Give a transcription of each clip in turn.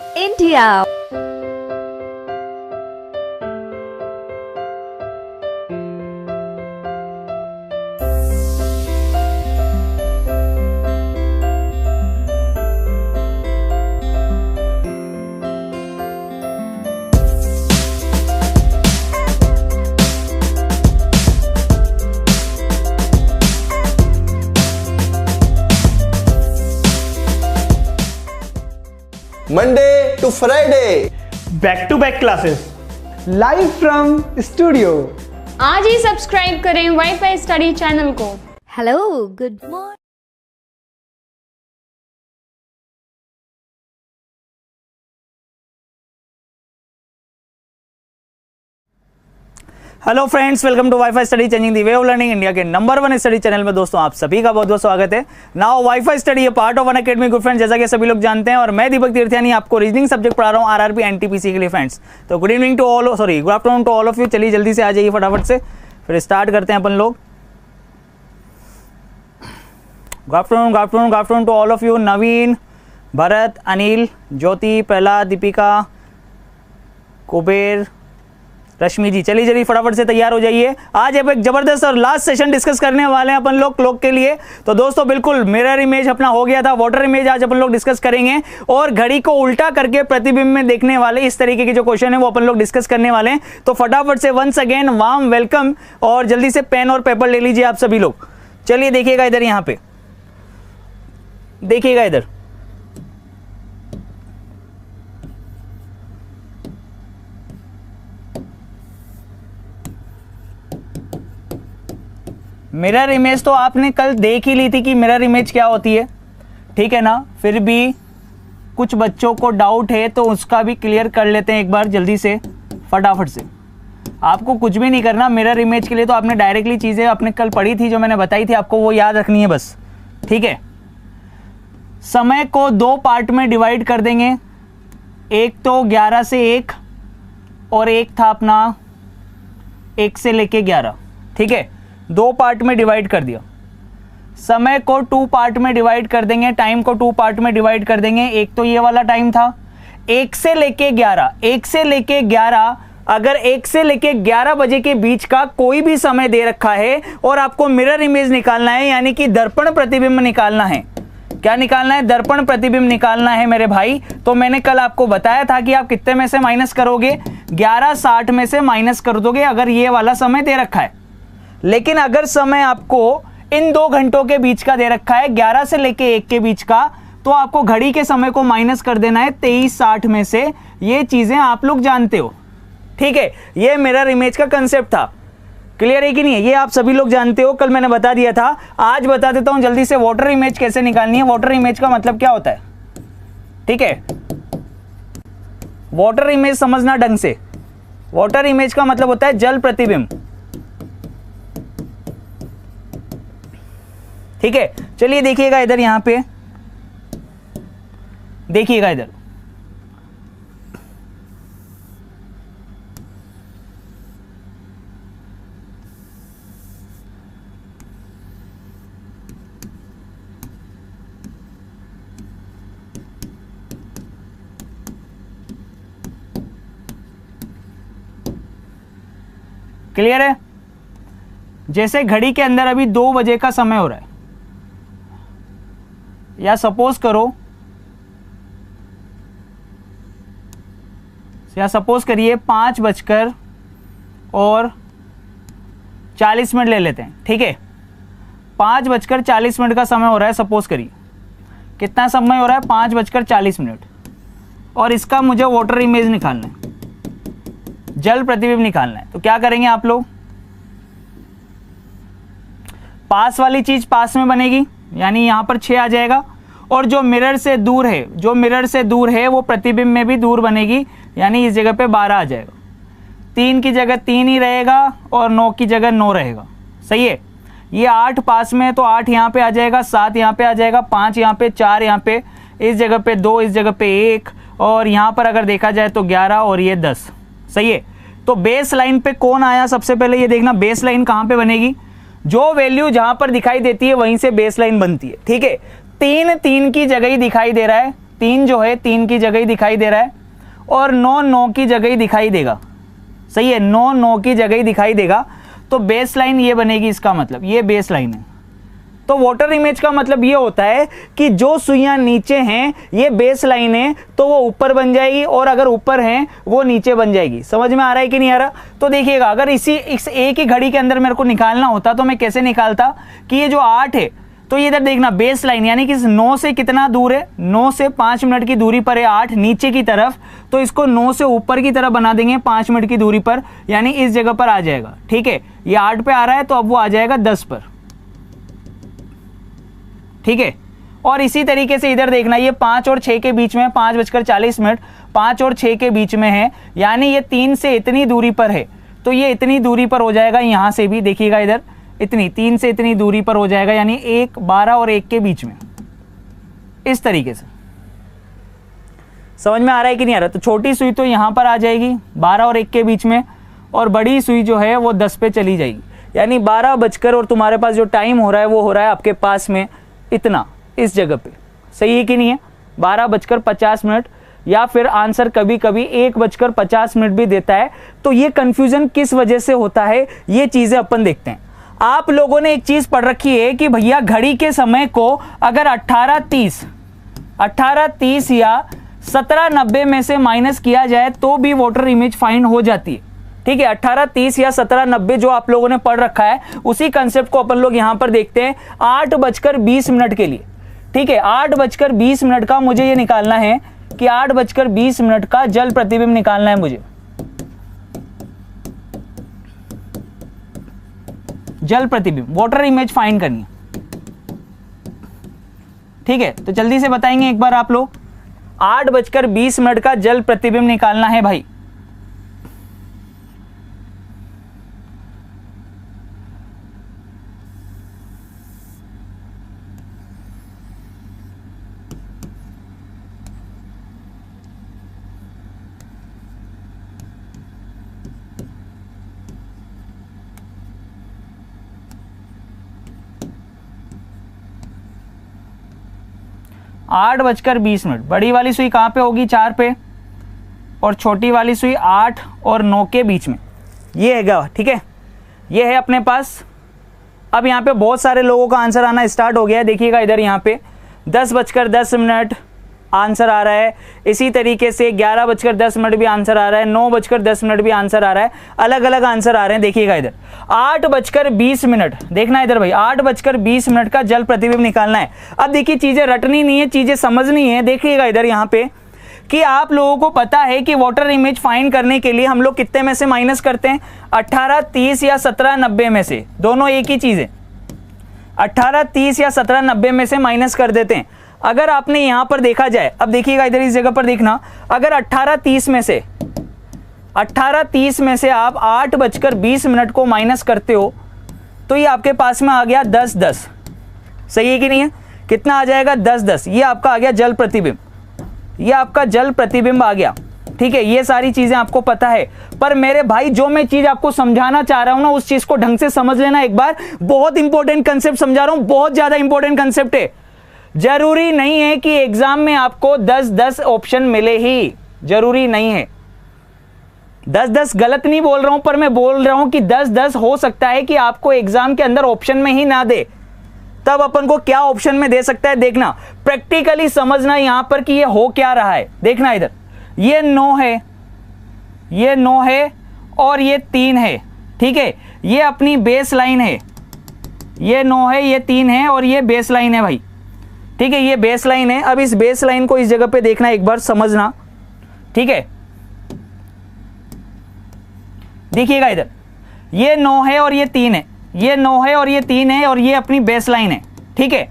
India. Monday to Friday. Back to back classes live from studio. आज ही subscribe करें WiFi study channel को। Hello, good morning. Hello friends, welcome to WiFi study changing the way of learning, India के number 1 स्टडी चैनल में दोस्तों आप सभी का बहुत बहुत स्वागत है। नाउ वाईफाई स्टडी है part of Unacademy good friends, जैसा कि सभी लोग जानते हैं, और मैं दीपक तीर्थयानी आपको रीजनिंग सब्जेक्ट पढ़ा रहा हूँ आरआरबी एनटीपीसी के लिए फ्रेंड्स। तो good evening to all, sorry good afternoon to all of you. चलिए जल्दी से आ जाइए फटाफट से, फिर स्टार्ट करते हैं अपन लोग। Good afternoon to all of you. Naveen, Bharat, Anil, Jyoti, Prahlad, Deepika, Kuber, Rashmi ji, चलिए जल्दी फटाफट से तैयार हो जाइए। आज एक जबरदस्त और लास्ट सेशन डिस्कस करने वाले हैं अपन लोग के लिए। तो दोस्तों बिल्कुल मिरर इमेज अपना हो गया था, वाटर इमेज आज अपन लोग डिस्कस करेंगे, और घड़ी को उल्टा करके प्रतिबिंब में देखने वाले इस तरीके के जो क्वेश्चन है वो अपन लोग डिस्कस करने वाले हैं। तो फटाफट से वंस अगेन वार्म वेलकम, और जल्दी से पेन और पेपर ले लीजिए आप सभी लोग। चलिए देखिएगा इधर, यहाँ पे देखिएगा इधर। मिरर इमेज तो आपने कल देख ही ली थी कि मिरर इमेज क्या होती है, ठीक है ना। फिर भी कुछ बच्चों को डाउट है तो उसका भी क्लियर कर लेते हैं एक बार जल्दी से फटाफट से। आपको कुछ भी नहीं करना मिरर इमेज के लिए, तो आपने डायरेक्टली चीज़ें आपने कल पढ़ी थी जो मैंने बताई थी आपको, वो याद रखनी है बस, ठीक है। समय को 2 पार्ट में डिवाइड कर देंगे, एक तो 11 से 1 और एक था अपना 1 से लेके 11, ठीक है। 2 पार्ट में डिवाइड कर दिया। समय को 2 पार्ट में डिवाइड कर देंगे, टाइम को 2 पार्ट में डिवाइड कर देंगे। एक तो ये वाला टाइम था 1 से लेके 11, 1 से लेके 11, अगर 1 से लेके 11 बजे के बीच का कोई भी समय दे रखा है और आपको मिरर इमेज निकालना है, यानी कि दर्पण प्रतिबिंब निकालना है। क्या निकालना है? दर्पण प्रतिबिंब निकालना है मेरे भाई। तो मैंने कल आपको बताया था कि आप कितने में से माइनस करोगे, 11:60 में से माइनस कर दोगे अगर ये वाला समय दे रखा है। लेकिन अगर समय आपको इन 2 घंटों के बीच का दे रखा है, 11 से लेके 1 के बीच का, तो आपको घड़ी के समय को माइनस कर देना है 23:60 में से। ये चीजें आप लोग जानते हो, ठीक है। ये मिरर इमेज का कंसेप्ट था, क्लियर है कि नहीं है? ये आप सभी लोग जानते हो, कल मैंने बता दिया था। आज बता देता हूं जल्दी से वाटर इमेज कैसे निकालनी है। वाटर इमेज का मतलब क्या होता है, ठीक है। वाटर इमेज समझना ढंग से। वाटर इमेज का मतलब होता है जल प्रतिबिंब, ठीक है। चलिए देखिएगा इधर, यहां पे देखिएगा इधर। क्लियर है? जैसे घड़ी के अंदर अभी 2 बजे का समय हो रहा है, या सपोज करिए 5:40 ले लेते हैं, ठीक है। 5:40 का समय हो रहा है, सपोज करिए। कितना समय हो रहा है? 5:40, और इसका मुझे वाटर इमेज निकालना है, जल प्रतिबिंब निकालना है। तो क्या करेंगे आप लोग? पास वाली चीज पास में बनेगी, यानी यहां पर 6 आ जाएगा, और जो मिरर से दूर है वो प्रतिबिंब में भी दूर बनेगी, यानी इस जगह पे 12 आ जाएगा। 3 की जगह 3 ही रहेगा और 9 की जगह 9 रहेगा, सही है। ये 8 पास में है तो 8 यहाँ पे आ जाएगा, 7 यहाँ पे आ जाएगा, 5 यहाँ पे, 4 यहाँ पे, इस जगह पे 2, इस जगह पे 1, और यहाँ पर अगर देखा जाए तो 11 और ये 10, सही है। तो बेस लाइन पे कौन आया सबसे पहले ये देखना। बेस लाइन कहाँ पे बनेगी? जो वैल्यू जहां पर दिखाई देती है वहीं से बेस लाइन बनती है, ठीक है। 3 3 की जगह ही दिखाई दे रहा है, 3 जो है 3 की जगह ही दिखाई दे रहा है और 9 9 की जगह ही दिखाई देगा। सही है, 9 9 की जगह ही दिखाई देगा। तो बेस लाइन ये बनेगी, इसका मतलब ये बेस लाइन है। तो वाटर इमेज का मतलब ये होता है कि जो सुइयां नीचे हैं ये बेस लाइन है, तो वो ऊपर बन जाएगी, और अगर ऊपर हैं वो नीचे बन जाएगी। समझ में आ रहा है कि नहीं आ रहा? तो देखिएगा, अगर इस एक ही घड़ी के अंदर मेरे को निकालना होता तो मैं कैसे निकालता कि ये जो 8 है, तो ये इधर देखना बेस लाइन यानी कि 9 से कितना दूर है, 9 से 5 मिनट की दूरी पर है 8 नीचे की तरफ, तो इसको 9 से ऊपर की तरफ बना देंगे 5 मिनट की दूरी पर, यानी इस जगह पर आ जाएगा। ठीक है, ये 8 पे आ रहा है तो अब वो आ जाएगा 10 पर। ठीक है, और इसी तरीके से इधर देखना, ये 5 और 6 के बीच में, 5:40 5 और 6 के बीच में है, यानी ये 3 से इतनी दूरी पर है, तो ये इतनी दूरी पर हो जाएगा। यहां से भी देखिएगा, इधर इतनी 3 से इतनी दूरी पर हो जाएगा, यानी 1 12 और 1 के बीच में, इस तरीके से। समझ में आ रहा है कि नहीं आ रहा? तो छोटी सुई तो यहां पर आ जाएगी 12 और 1 के बीच में, और बड़ी सुई जो है वो 10 पे चली जाएगी, यानी 12 बजकर, और तुम्हारे पास जो टाइम हो रहा है वो हो रहा है आपके पास में इतना, इस जगह पे। सही है कि नहीं है? 12:50, या फिर आंसर कभी कभी 1:50 भी देता है। तो ये कंफ्यूजन किस वजह से होता है, ये चीजें अपन देखते हैं। आप लोगों ने एक चीज पढ़ रखी है कि भैया घड़ी के समय को अगर 18:30 या 17:90 में से माइनस किया जाए तो भी वाटर इमेज फाइंड हो जाती है। ठीक है, 18:30 या 17:90 जो आप लोगों ने पढ़ रखा है, उसी कंसेप्ट को अपन लोग यहां पर देखते हैं 8:20 के लिए। ठीक है, 8:20 का मुझे ये निकालना है कि 8:20 का जल प्रतिबिंब निकालना है मुझे। जल प्रतिबिंब, वाटर इमेज फाइंड करनी है। ठीक है, तो जल्दी से बताएंगे एक बार आप लोग। 8:20 का जल प्रतिबिंब निकालना है भाई। आठ 8:20, बड़ी वाली सुई कहाँ पे होगी? 4 पे, और छोटी वाली सुई 8 और 9 के बीच में। ये है, ठीक है, ये है अपने पास। अब यहाँ पे बहुत सारे लोगों का आंसर आना स्टार्ट हो गया है। देखिएगा इधर, यहाँ पे 10:10 आंसर आ रहा है, इसी तरीके से 11:10 भी आंसर आ रहा है, 9:10 भी आंसर आ रहा है, अलग अलग आंसर आ रहे हैं। देखिएगा इधर 8:20, देखना इधर भाई, 8:20 का जल प्रतिबिंब निकालना है। अब देखिए, चीजें रटनी नहीं है, चीजें समझनी है। देखिएगा इधर यहाँ पे कि आप लोगों को पता है कि वाटर इमेज फाइंड करने के लिए हम लोग कितने में से माइनस करते हैं? 18:30 या 17:90 में से, दोनों एक ही चीज है। 18:30 या 17:90 में से माइनस कर देते हैं। अगर आपने यहां पर देखा जाए, अब देखिएगा इधर इस जगह पर देखना, अगर 18:30 में से आप 8:20 को माइनस करते हो तो ये आपके पास में आ गया 10:10। सही है कि नहीं है? कितना आ जाएगा? 10:10। ये आपका आ गया जल प्रतिबिंब, ये आपका जल प्रतिबिंब आ गया। ठीक है, ये सारी चीजें आपको पता है, पर मेरे भाई जो मैं चीज आपको समझाना चाह रहा हूं ना, उस चीज को ढंग से समझ लेना एक बार। बहुत इंपॉर्टेंट कंसेप्ट समझा रहा हूं, बहुत ज्यादा इंपॉर्टेंट कंसेप्ट है। जरूरी नहीं है कि एग्जाम में आपको 10-10 ऑप्शन मिले ही, जरूरी नहीं है। 10-10 गलत नहीं बोल रहा हूं, पर मैं बोल रहा हूं कि 10-10 हो सकता है कि आपको एग्जाम के अंदर ऑप्शन में ही ना दे, तब अपन को क्या ऑप्शन में दे सकता है। देखना, प्रैक्टिकली समझना यहां पर कि ये हो क्या रहा है। देखना इधर, ये 9 है, ये 9 है और ये 3 है। ठीक है, ये अपनी बेस लाइन है, ये 9 है, ये 3 है और ये बेस लाइन है भाई। ठीक है, ये बेस लाइन है। अब इस बेस लाइन को इस जगह पे देखना, एक बार समझना। ठीक है, देखिएगा इधर, ये 9 है और ये 3 है, ये 9 है और ये 3 है, और ये अपनी बेस लाइन है। ठीक है,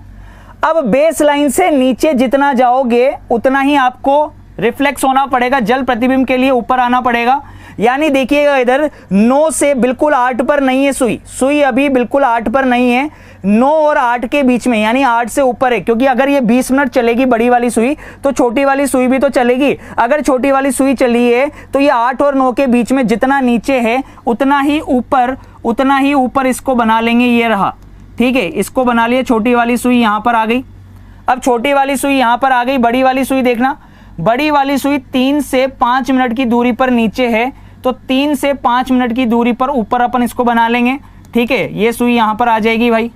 अब बेस लाइन से नीचे जितना जाओगे उतना ही आपको रिफ्लेक्स होना पड़ेगा, जल प्रतिबिंब के लिए ऊपर आना पड़ेगा। यानी देखिएगा इधर 9 से बिल्कुल 8 पर नहीं है सुई, सुई अभी बिल्कुल 8 पर नहीं है, 9 और 8 के बीच में, यानी 8 से ऊपर है। क्योंकि अगर ये 20 मिनट चलेगी बड़ी वाली सुई, तो छोटी वाली सुई भी तो चलेगी। अगर छोटी वाली सुई चली है तो ये 8 और 9 के बीच में जितना नीचे है उतना ही ऊपर इसको बना लेंगे। ये रहा, ठीक है, इसको बना लिया, छोटी वाली सुई यहां पर आ गई। अब छोटी वाली सुई यहां पर आ गई, बड़ी वाली सुई देखना, बड़ी वाली सुई 3 से 5 मिनट की दूरी पर नीचे है, तो 3 से 5 मिनट की दूरी पर ऊपर अपन इसको बना लेंगे। ठीक है, ये सुई यहां पर आ जाएगी भाई,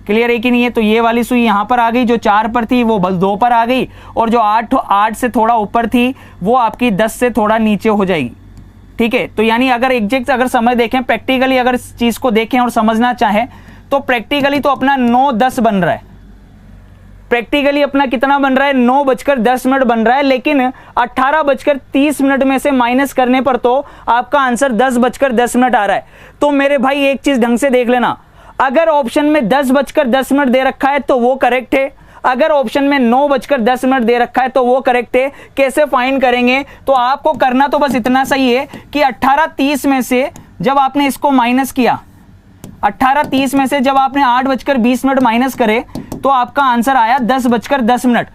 क्लियर है कि नहीं है। तो ये वाली सुई यहां पर आ गई, जो 4 पर थी वो बस 2 पर आ गई, और जो 8 से थोड़ा ऊपर थी वो आपकी 10 से थोड़ा नीचे हो जाएगी। ठीक है, तो यानी अगर एग्जैक्ट अगर समझ देखें, प्रैक्टिकली अगर इस चीज को देखें और समझना चाहें तो प्रैक्टिकली तो अपना 9:10 बन रहा है, प्रैक्टिकली अपना कितना बन रहा है, 9:10 बन रहा है, लेकिन 18:30 में से माइनस करने पर तो आपका आंसर 10:10 आ रहा है। तो मेरे भाई एक चीज ढंग से देख लेना, अगर ऑप्शन में 10:10 दे रखा है तो वो करेक्ट है, अगर ऑप्शन में 9:10 दे रखा है तो वो करेक्ट है। कैसे फाइंड करेंगे, तो आपको करना तो बस इतना सही है कि 18:30 में से जब आपने इसको माइनस किया, 18:30 में से जब आपने 8:20 माइनस करे तो आपका आंसर आया 10:10।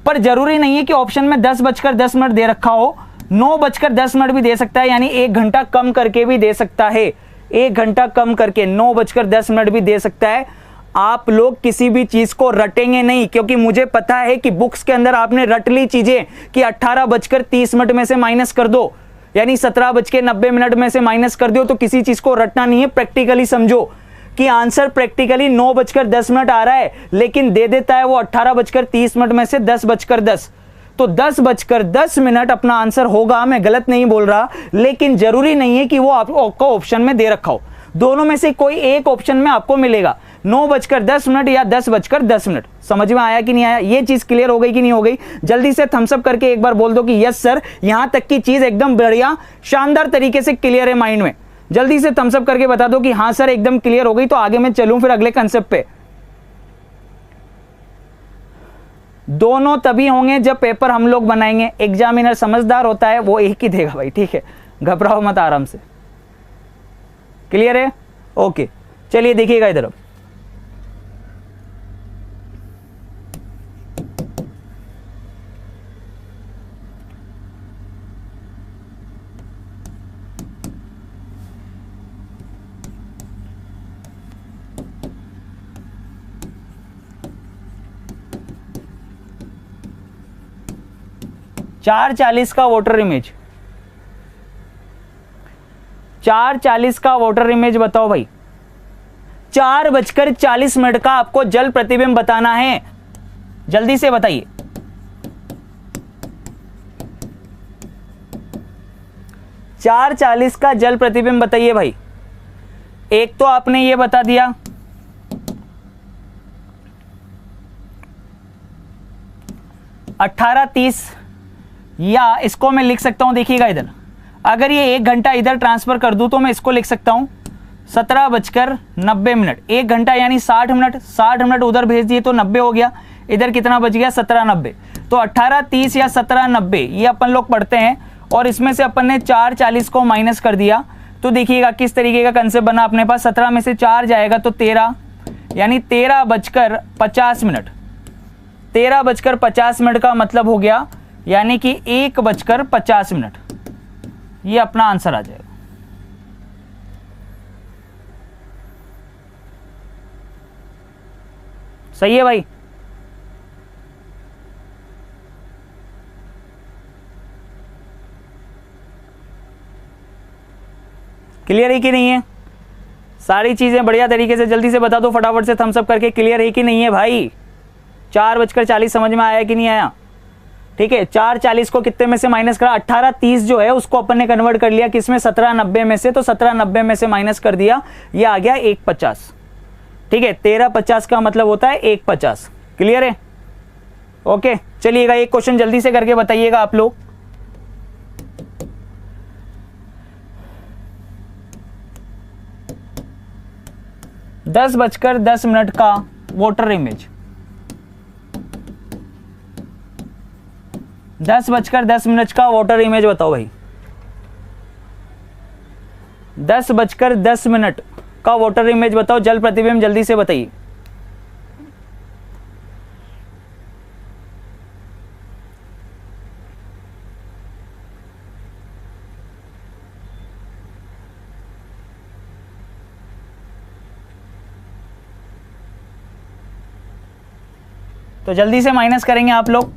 पर जरूरी नहीं है कि ऑप्शन में 10:10 दे रखा हो, 9:10 भी दे सकता है, यानी 1 घंटा कम करके भी दे सकता है, 1 घंटा कम करके 9:10 भी दे सकता है। आप लोग किसी भी चीज को रटेंगे नहीं, क्योंकि मुझे पता है कि बुक्स के अंदर आपने रट ली चीजें कि 18:30 में से माइनस कर दो, यानी 17:90 में से माइनस कर दो, तो किसी चीज को रटना नहीं है। प्रैक्टिकली समझो कि आंसर प्रैक्टिकली 9:10 आ रहा है, लेकिन दे देता है वो 18:30 में से 10:10। तो 10:10 अपना आंसर होगा, मैं गलत नहीं बोल रहा, लेकिन जरूरी नहीं है कि वो आपको ऑप्शन में दे रखा हो, दोनों में से कोई एक ऑप्शन में आपको मिलेगा, 9:10 या 10:10। समझ में आया कि नहीं आया, ये चीज क्लियर हो गई कि नहीं हो गई? जल्दी से थम्स अप करके एक बार बोल दो कि यस सर, यहां तक की चीज एकदम बढ़िया शानदार तरीके से क्लियर है माइंड में। जल्दी से थम्स अप करके बता दो कि हाँ सर एकदम क्लियर हो गई, तो आगे मैं चलूं फिर अगले कंसेप्ट पे। दोनों तभी होंगे जब पेपर हम लोग बनाएंगे, एग्जामिनर समझदार होता है, वो एक ही देगा भाई। ठीक है, घबराओ मत, आराम से। क्लियर है? ओके, चलिए देखिएगा इधर। अब चार 40 का वाटर इमेज, 4:40 का वाटर इमेज बताओ भाई। 4:40 का आपको जल प्रतिबिंब बताना है, जल्दी से बताइए। 4:40 का जल प्रतिबिंब बताइए भाई। एक तो आपने ये बता दिया, 18:30, या इसको मैं लिख सकता हूं, देखिएगा इधर, अगर ये 1 घंटा इधर ट्रांसफर कर दूं तो मैं इसको लिख सकता हूं 17:90। 1 घंटा यानी 60 मिनट, 60 मिनट उधर भेज दिए तो 90 हो गया, इधर कितना बच गया 17:90। तो 18:30 या 17:90 ये अपन लोग पढ़ते हैं, और इसमें से अपन ने 4:40 को माइनस कर दिया। तो देखिएगा किस तरीके का कंसेप्ट बना अपने पास, 17 में से 4 जाएगा तो 13, यानी 13:50। 13:50 का मतलब हो गया यानी कि 1:50, ये अपना आंसर आ जाएगा। सही है भाई? क्लियर है कि नहीं है? सारी चीजें बढ़िया तरीके से जल्दी से बता दो फटाफट से थम्स अप करके, क्लियर है कि नहीं है भाई? 4:40 समझ में आया कि नहीं आया? ठीक है, 4:40 को कितने में से माइनस करा, 18:30 जो है उसको अपन ने कन्वर्ट कर लिया किसमें, 17:90 में से, तो 17:90 में से माइनस कर दिया, ये आ गया 1:50। ठीक है, 13:50 का मतलब होता है 1:50। क्लियर है? ओके, चलिएगा एक क्वेश्चन जल्दी से करके बताइएगा आप लोग। $10:10 का वाटर इमेज, 10:10 का वाटर इमेज बताओ भाई। 10:10 का वाटर इमेज बताओ, जल प्रतिबिंब जल्दी से बताइए। तो जल्दी से माइनस करेंगे आप लोग।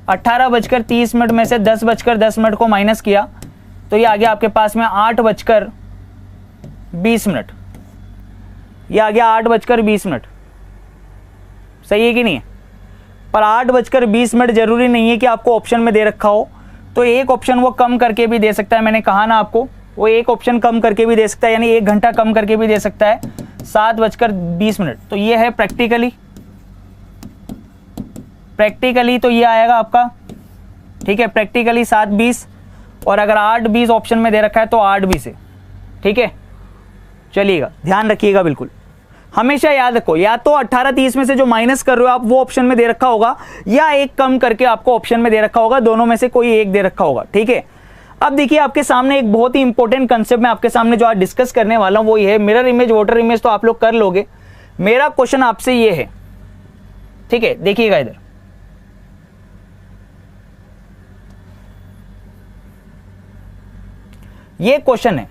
18:30 में से 10:10 को माइनस किया तो ये आ गया आपके पास में 8:20। ये आ गया 8:20। सही है कि नहीं है? पर 8:20 जरूरी नहीं है कि आपको ऑप्शन में दे रखा हो, तो एक ऑप्शन वो कम करके भी दे सकता है। मैंने कहा ना आपको, वो एक ऑप्शन कम करके भी दे सकता है, यानी 1 घंटा कम करके भी दे सकता है। 7:20। तो ये है प्रैक्टिकली तो ये आएगा आपका, ठीक है, प्रैक्टिकली 7:20। और अगर 8:20 ऑप्शन में दे रखा है तो 8:20 है, ठीक है। चलिएगा, ध्यान रखिएगा, बिल्कुल हमेशा याद रखो, या तो 18:30 में से जो माइनस कर रहे हो आप वो ऑप्शन में दे रखा होगा, या एक कम करके आपको ऑप्शन में दे रखा होगा, दोनों में से कोई एक दे रखा होगा, ठीक है। अब देखिए आपके सामने एक बहुत ही इंपॉर्टेंट कंसेप्ट मैं आपके सामने जो आज डिस्कस करने वाला हूं वो ये है मिरर इमेज, वाटर इमेज तो आप लोग कर लोगे। मेरा क्वेश्चन आपसे ये है, ठीक है, देखिएगा इधर, ये क्वेश्चन है,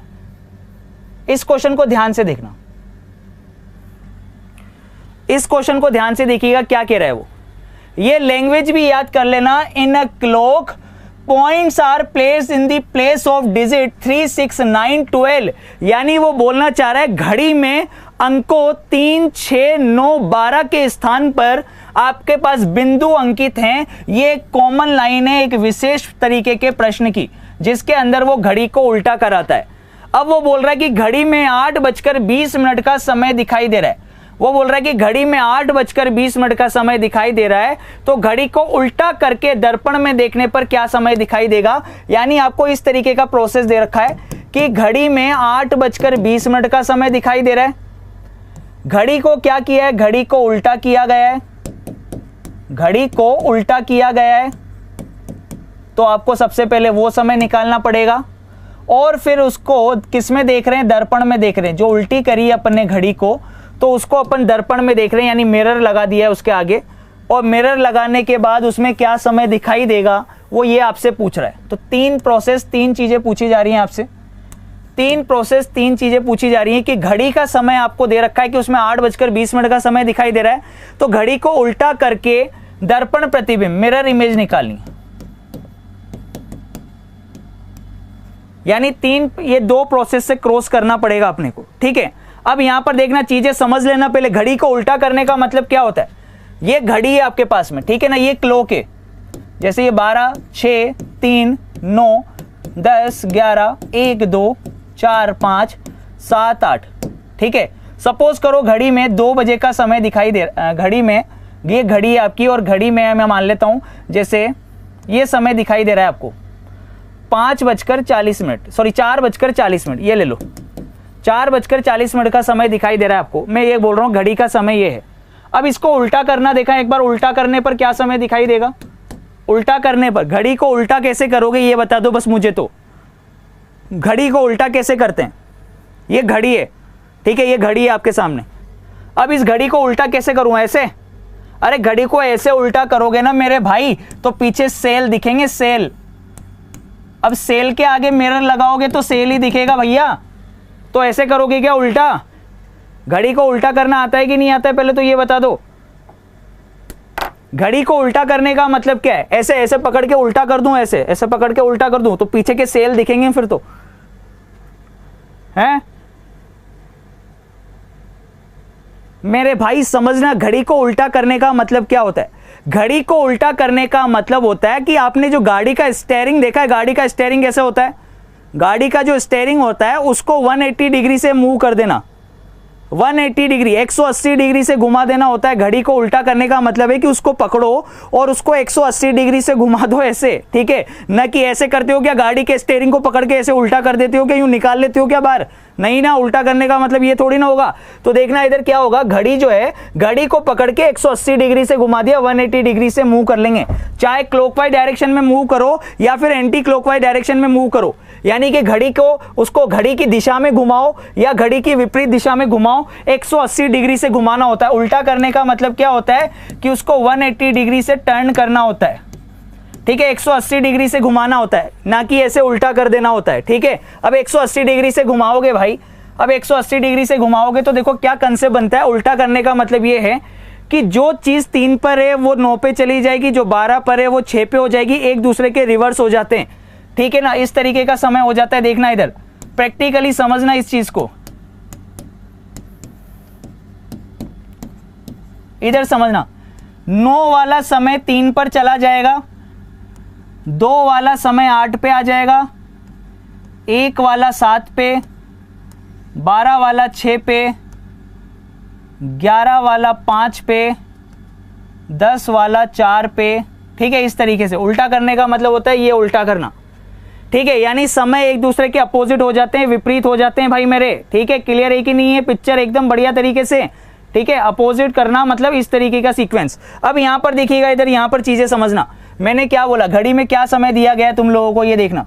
इस क्वेश्चन को ध्यान से देखना, इस क्वेश्चन को ध्यान से देखिएगा क्या कह रहा है वो। ये लैंग्वेज भी याद कर लेना। In a clock points are placed in the place of digit 3, 6, 9, 12, यानी वो बोलना चाह रहा है घड़ी में अंकों 3, 6, 9, 12 के स्थान पर आपके पास बिंदु अंकित हैं। ये कॉमन लाइन है एक विशेष तरीके के प्रश्न की, जिसके अंदर वो घड़ी को उल्टा कराता है। अब वो बोल रहा है कि घड़ी में 8:20 का समय दिखाई दे रहा है। वो बोल रहा है कि घड़ी में 8:20 का समय दिखाई दे रहा है, तो घड़ी को उल्टा करके दर्पण में देखने पर क्या समय दिखाई देगा। यानी आपको इस तरीके का प्रोसेस दे रखा है कि घड़ी में 8:20 का समय दिखाई दे रहा है, घड़ी को क्या किया है, घड़ी को उल्टा किया गया है, घड़ी को उल्टा किया गया है, तो आपको सबसे पहले वो समय निकालना पड़ेगा। और फिर उसको किस में देख रहे हैं, दर्पण में देख रहे हैं। जो उल्टी करी है अपन ने घड़ी को, तो उसको अपन दर्पण में देख रहे हैं, यानी मिरर लगा दिया है उसके आगे, और मिरर लगाने के बाद उसमें क्या समय दिखाई देगा वो ये आपसे पूछ रहा है। तो 3 प्रोसेस, 3 चीजें पूछी जा रही हैं आपसे, 3 प्रोसेस, 3 चीजें पूछी जा रही हैं कि घड़ी का समय आपको दे रखा है कि उसमें 8:20 का समय दिखाई दे रहा है, तो घड़ी को उल्टा करके दर्पण प्रतिबिंब, मिरर इमेज निकालनी है। यानी 3, ये 2 प्रोसेस से क्रॉस करना पड़ेगा अपने को, ठीक है। अब यहां पर देखना, चीजें समझ लेना पहले। घड़ी को उल्टा करने का मतलब क्या होता है, ये घड़ी है आपके पास में, ठीक है ना, ये क्लॉक है, जैसे ये 12, 6, 3, 9, 10, 11, 1, 2, 4, 5, 7, 8, ठीक है। सपोज करो घड़ी में 2 बजे का समय दिखाई दे, घड़ी में, ये घड़ी है आपकी, और घड़ी में मैं मान लेता हूं जैसे ये समय दिखाई दे रहा है आपको 5:40, सॉरी 4:40, ये ले लो, 4:40 का समय दिखाई दे रहा है आपको। मैं ये बोल रहा हूं घड़ी का समय ये है। अब इसको उल्टा करना देखा एक बार, उल्टा करने पर क्या समय दिखाई देगा, उल्टा करने पर घड़ी को उल्टा कैसे करोगे ये बता दो बस मुझे। तो घड़ी को उल्टा कैसे करते हैं, ये घड़ी है, ठीक है, ये घड़ी है आपके सामने। अब इस घड़ी को उल्टा कैसे करूं, ऐसे, अरे घड़ी को ऐसे उल्टा करोगे ना मेरे भाई तो पीछे सेल दिखेंगे, सेल। अब सेल के आगे मिरर लगाओगे तो सेल ही दिखेगा भैया। तो ऐसे करोगे क्या उल्टा, घड़ी को उल्टा करना आता है कि नहीं आता है पहले तो ये बता दो। घड़ी को उल्टा करने का मतलब क्या है, ऐसे ऐसे पकड़ के उल्टा कर दूं, ऐसे ऐसे पकड़ के उल्टा कर दूं तो पीछे के सेल दिखेंगे फिर तो, हैं मेरे भाई समझना। घड़ी को उल्टा करने का मतलब क्या होता है, घड़ी को उल्टा करने का मतलब होता है कि आपने जो गाड़ी का स्टीयरिंग देखा है, गाड़ी का स्टीयरिंग कैसे होता है, गाड़ी का जो स्टीयरिंग होता है उसको 180 डिग्री से मूव कर देना, 180 डिग्री, 180 डिग्री से घुमा देना होता है। घड़ी को उल्टा करने का मतलब है कि उसको पकड़ो और उसको 180 डिग्री से घुमा दो ऐसे, ठीक है। न कि ऐसे करते हो क्या, गाड़ी के स्टीयरिंग को पकड़ के ऐसे उल्टा कर देते हो क्या, यूं निकाल लेते हो क्या बाहर, नहीं ना। उल्टा करने का मतलब ये थोड़ी ना होगा। तो देखना इधर क्या होगा, घड़ी जो है, घड़ी को पकड़ के 180 डिग्री से घुमा दिया, 180 डिग्री से मूव कर लेंगे। चाहे क्लॉकवाइज डायरेक्शन में मूव करो या फिर एंटी क्लॉकवाइज डायरेक्शन में मूव करो, यानी कि घड़ी को, उसको घड़ी की दिशा में घुमाओ या घड़ी की विपरीत दिशा में घुमाओ, 180 डिग्री से घुमाना होता है। उल्टा करने का मतलब क्या होता है कि उसको 180 डिग्री से टर्न करना होता है, ठीक है, 180 डिग्री से घुमाना होता है, ना कि ऐसे उल्टा कर देना होता है, ठीक है। अब 180 डिग्री से घुमाओगे भाई, अब 180 डिग्री से घुमाओगे तो देखो क्या कंसेप्ट बनता है। उल्टा करने का मतलब ये है कि जो चीज 3 पर है वो 9 पे चली जाएगी, जो 12 पर है वो 6 पे हो जाएगी, एक दूसरे के रिवर्स हो जाते हैं, ठीक है ना। इस तरीके का समय हो जाता है। देखना इधर, प्रैक्टिकली समझना इस चीज को, इधर समझना। 9 वाला समय 3 पर चला जाएगा, 2 वाला समय 8 पे आ जाएगा, 1 वाला 7 पे, 12 वाला 6 पे, 11 वाला 5 पे, 10 वाला 4 पे, ठीक है। इस तरीके से उल्टा करने का मतलब होता है ये उल्टा करना, ठीक है। यानी समय एक दूसरे के अपोजिट हो जाते हैं, विपरीत हो जाते हैं भाई मेरे, ठीक है। क्लियर है कि नहीं है पिक्चर एकदम बढ़िया तरीके से, ठीक है। अपोजिट करना मतलब इस तरीके का सीक्वेंस। अब यहां पर देखिएगा, इधर यहां पर चीजें समझना। मैंने क्या बोला, घड़ी में क्या समय दिया गया है तुम लोगों को, ये देखना,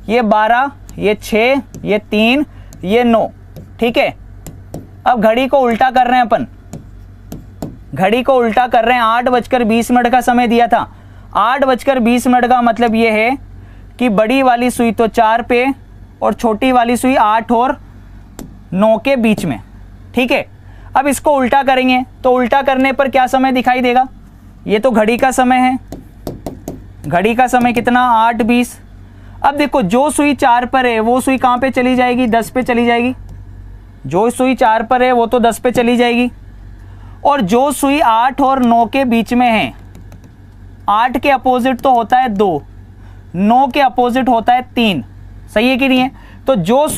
ये 12, ये 6, ये 3, ये 9, ठीक है। अब घड़ी को उल्टा कर रहे हैं अपन, घड़ी को उल्टा कर रहे हैं। 8:20 का समय दिया था। 8:20 का मतलब ये है कि बड़ी वाली सुई तो 4 पे और छोटी वाली सुई 8 और 9 के बीच में, ठीक है। अब इसको उल्टा करेंगे तो उल्टा करने पर क्या समय दिखाई देगा, ये तो घड़ी का समय है, घड़ी का समय कितना 8:20। अब देखो जो सुई 4 पर है वो सुई कहां पे चली जाएगी, 10 पे चली जाएगी। जो सुई 4 पर है वो तो 10 पे चली जाएगी, और जो सुई 8 और 9 के बीच में है, 8 के अपोजिट तो होता है 2, 9 के अपोजिट होता है 3, सही है कि नहीं है। तो जो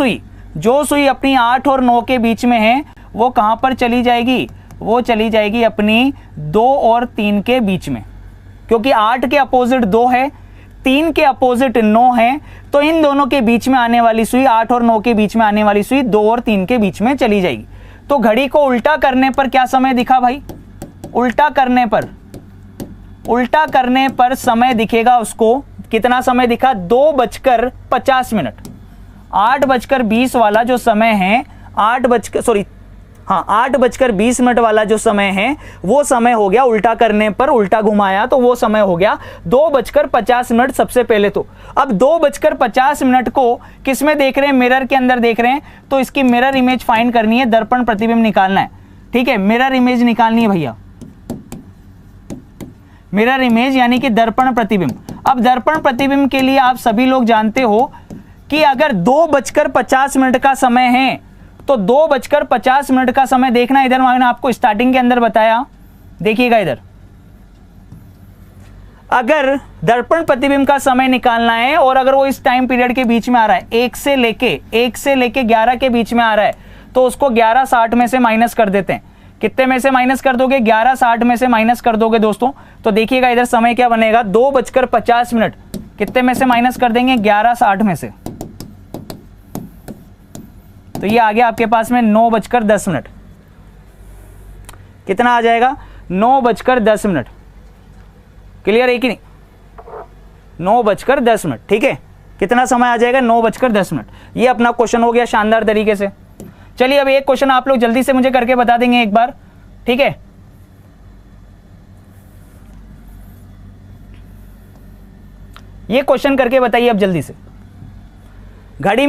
सुई अपनी 8 और 9 के बीच में है वो कहां पर चली जाएगी, वो चली जाएगी अपनी 2 और 3 के बीच में, क्योंकि 8 के अपोजिट 2 है, 3 के अपोजिट 9 है, तो इन दोनों के बीच में आने वाली सुई, 8 और 9 के बीच में आने वाली सुई 2 और 3 के बीच में चली जाएगी। तो घड़ी को उल्टा करने पर क्या समय दिखा भाई, उल्टा करने पर समय दिखेगा उसको, कितना समय दिखा, 2:50। 8:20 वाला जो समय है, 8:20 वाला जो समय है वो समय हो गया उल्टा करने पर, उल्टा घुमाया तो वो समय हो गया 2:50 सबसे पहले तो। अब 2:50 को किस में देख रहे हैं, मिरर के अंदर देख रहे हैं, तो इसकी मिरर इमेज फाइंड करनी है, दर्पण प्रतिबिंब निकालना है, ठीक है। मिरर इमेज निकालनी है भैया, मिरर इमेज यानी कि दर्पण प्रतिबिंब। अब दर्पण प्रतिबिंब के लिए आप सभी लोग जानते हो कि अगर 2:50 का समय है तो 2:50 का समय देखना। इधर मैंने आपको स्टार्टिंग के अंदर बताया, देखिएगा इधर, अगर दर्पण प्रतिबिंब का समय निकालना है और अगर वो इस टाइम पीरियड के बीच में आ रहा है, 1 से लेके 11 के बीच में आ रहा है, तो उसको 11:60 में से माइनस कर देते हैं। कितने में से माइनस कर दोगे, 11:60 में से माइनस कर दोगे दोस्तों, तो देखिएगा इधर समय क्या बनेगा, 2:50 कितने में से माइनस कर देंगे, 11:60 में से, तो ये आ गया आपके पास में 9:10। कितना आ जाएगा, 9:10। क्लियर है कि नहीं, 9:10, ठीक है। कितना समय आ जाएगा, 9:10। ये अपना क्वेश्चन हो गया शानदार तरीके से। चलिए अब एक क्वेश्चन आप लोग जल्दी से मुझे करके बता देंगे एक बार, ठीक है। ये क्वेश्चन करके बताइए अब जल्दी से। घड़ी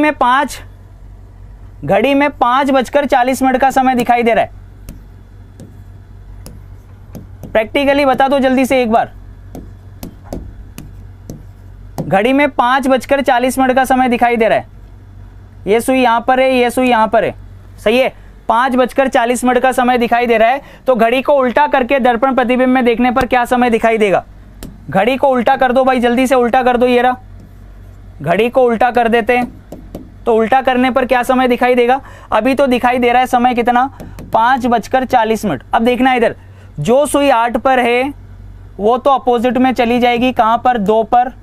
में 5:40 का समय दिखाई दे रहा है, प्रैक्टिकली बता दो जल्दी से एक बार। घड़ी में 5:40 का समय दिखाई दे रहा है, ये सुई यहां पर है, ये सुई यहां पर है, सही है। 5:40 का समय दिखाई दे रहा है, तो घड़ी को उल्टा करके दर्पण प्रतिबिंब में देखने पर क्या समय दिखाई देगा। घड़ी को उल्टा कर दो भाई, जल्दी से उल्टा कर दो, ये रहा, घड़ी को उल्टा कर देते हैं, तो उल्टा करने पर क्या समय दिखाई देगा, अभी तो दिखाई दे रहा है समय कितना, 5:40। अब देखना इधर, जो सुई 8 पर है वो तो अपोजिट में चली जाएगी, कहां पर, 2 पर,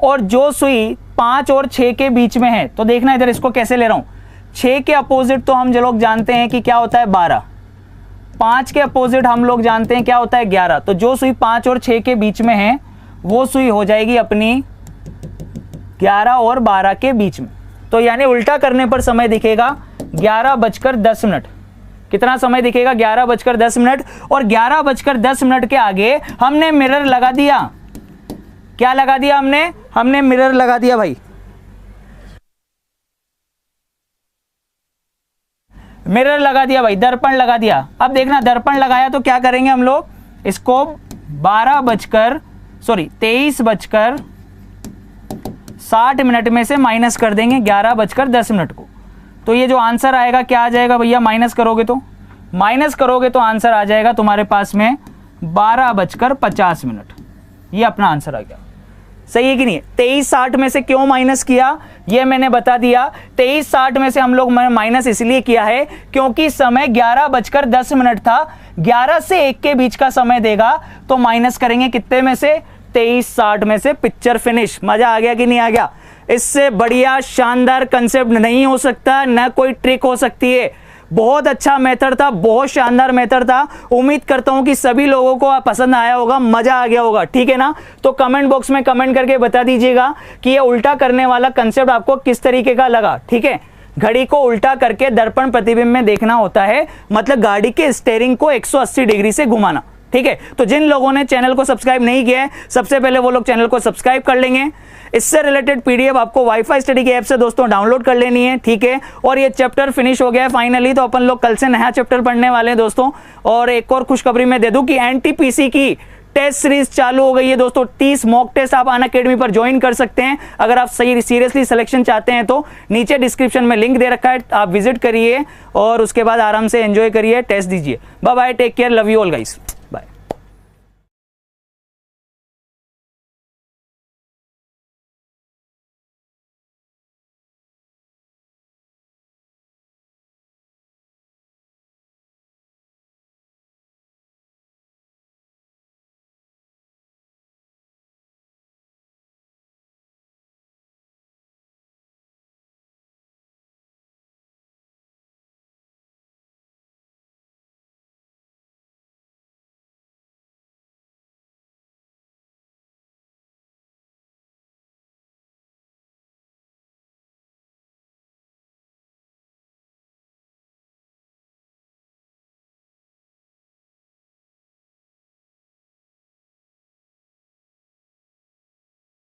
और जो सुई 5 और 6 के बीच में है, तो देखना इधर इसको कैसे ले रहा हूं, 6 के अपोजिट तो हम जो लोग जानते हैं कि क्या होता है 12, 5 के अपोजिट हम लोग जानते हैं क्या होता है 11, तो जो सुई 5 और 6 के बीच में है वो सुई हो जाएगी अपनी 11 और 12 के बीच में। तो यानी उल्टा करने पर समय दिखेगा 11:10। कितना समय दिखेगा, 11:10। और 11:10 के आगे हमने मिरर लगा दिया, क्या लगा दिया हमने मिरर लगा दिया भाई। मिरर लगा दिया भाई, दर्पण लगा दिया। अब देखना दर्पण लगाया तो क्या करेंगे हम लोग, इसको 23:60 में से माइनस कर देंगे 11:10 को। तो ये जो आंसर आएगा क्या आ जाएगा भैया, माइनस करोगे तो आंसर आ जाएगा तुम्हारे पास में 12:50। ये अपना आंसर आ गया। सही है कि नहीं? 23:60 में से क्यों माइनस किया ये मैंने बता दिया। 23:60 में से हम लोग माइनस इसलिए किया है क्योंकि समय 11:10 था। 11 से 1 के बीच का समय देगा तो माइनस करेंगे कितने में से, 23:60 में से। Picture finish. मजा आ गया कि नहीं आ गया? इससे बढ़िया शानदार कंसेप्ट नहीं हो सकता, न कोई ट्रिक हो सकती है। बहुत अच्छा मेथड था, बहुत शानदार मेथड था। उम्मीद करता हूं कि सभी लोगों को पसंद आया होगा, मजा आ गया होगा। ठीक है ना? तो कमेंट बॉक्स में कमेंट करके बता दीजिएगा कि ये उल्टा करने वाला कंसेप्ट आपको किस तरीके का लगा। ठीक है, घड़ी को उल्टा करके दर्पण प्रतिबिंब में देखना होता है, मतलब गाड़ी के स्टीयरिंग को 180 डिग्री से घुमाना। ठीक है, तो जिन लोगों ने चैनल को सब्सक्राइब नहीं किया है, सबसे पहले वो लोग चैनल को सब्सक्राइब कर लेंगे। इससे रिलेटेड पीडीएफ आपको वाईफाई स्टडी के ऐप से दोस्तों डाउनलोड कर लेनी है। ठीक है, और ये चैप्टर फिनिश हो गया है फाइनली। तो अपन लोग कल से नया चैप्टर पढ़ने वाले हैं दोस्तों। और एक और खुशखबरी मैं दे दूं कि एनटीपीसी की टेस्ट सीरीज चालू हो गई है दोस्तों। 30 मॉक टेस्ट आप अनअकैडमी पर ज्वाइन कर सकते हैं। अगर आप सही सीरियसली सिलेक्शन चाहते हैं तो नीचे डिस्क्रिप्शन में लिंक दे रखा है, आप विजिट करिए और उसके बाद आराम से एंजॉय करिए, टेस्ट दीजिए। Bye bye, take care, love you all guys.